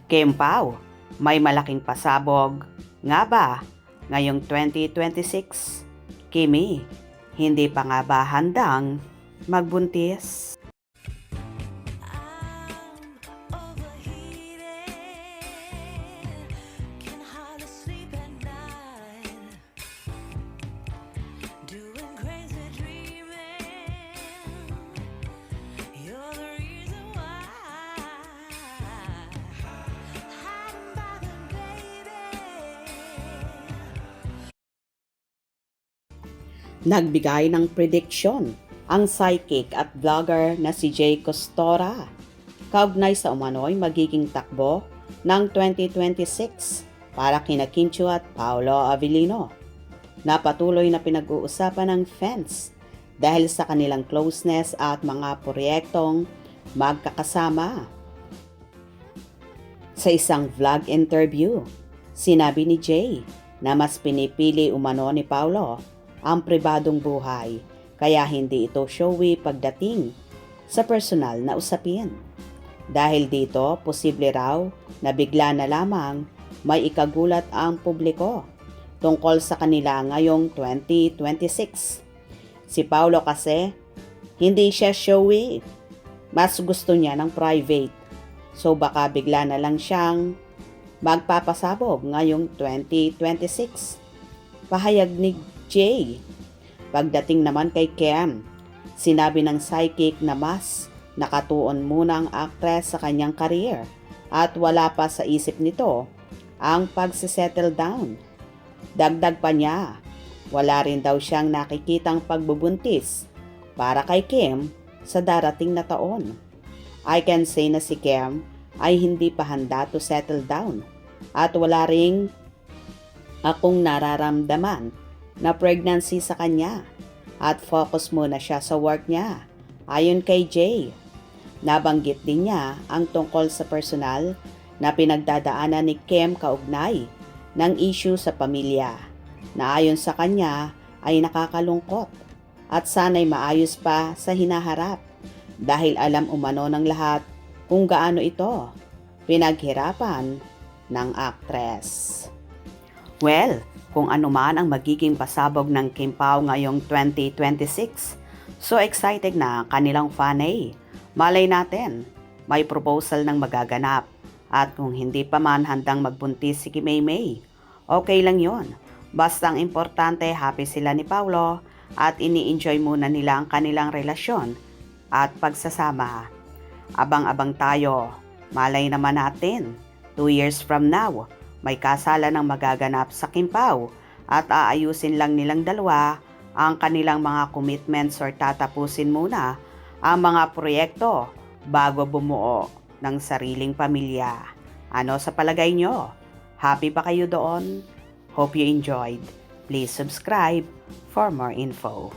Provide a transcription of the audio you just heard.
Kim Pao, may malaking pasabog nga ba ngayong 2026? Kimi, hindi pa nga ba handang magbuntis? Nagbigay ng prediction ang psychic at vlogger na si Jay Costora kaugnay sa umano'y magiging takbo ng 2026 para kina Kincho at Paolo Avellino, na patuloy na pinag-uusapan ng fans dahil sa kanilang closeness at mga proyektong magkakasama. Sa isang vlog interview, sinabi ni Jay na mas pinipili umano ni Paolo ang pribadong buhay, kaya hindi ito showy pagdating sa personal na usapin. Dahil dito, posible raw na bigla na lamang may ikagulat ang publiko tungkol sa kanila ngayong 2026. Si Paolo kasi, hindi siya showy. Mas gusto niya ng private. So baka bigla na lang siyang magpapasabog ngayong 2026. Pahayag ni Jay. Pagdating naman kay Kim, sinabi ng psychic na mas nakatuon muna ang actress sa kanyang career at wala pa sa isip nito ang pagsisettle down. Dagdag pa niya, wala rin daw siyang nakikitang pagbubuntis para kay Kim sa darating na taon. I can say na si Kim ay hindi pa handa to settle down at wala ring akong nararamdaman na pregnancy sa kanya at focus muna siya sa work niya. Ayon kay Jay, nabanggit din niya ang tungkol sa personal na pinagdadaanan ni Kim kaugnay ng issue sa pamilya na ayon sa kanya ay nakakalungkot at sana'y maayos pa sa hinaharap dahil alam umano ng lahat kung gaano ito pinaghirapan ng actress. Well, kung ano man ang magiging pasabog ng Kim Pao ngayong 2026, so excited na kanilang fanay. Malay natin, may proposal ng magaganap. At kung hindi pa man handang magbuntis si Kim Maymay, okay lang yon. Basta ang importante, happy sila ni Paolo at ini-enjoy muna nila ang kanilang relasyon at pagsasama. Abang-abang tayo, malay naman natin, 2 years from now, may kasalan ng magaganap sa Kim Pao at aayusin lang nilang dalawa ang kanilang mga commitments or tatapusin muna ang mga proyekto bago bumuo ng sariling pamilya. Ano sa palagay nyo? Happy ba kayo doon? Hope you enjoyed. Please subscribe for more info.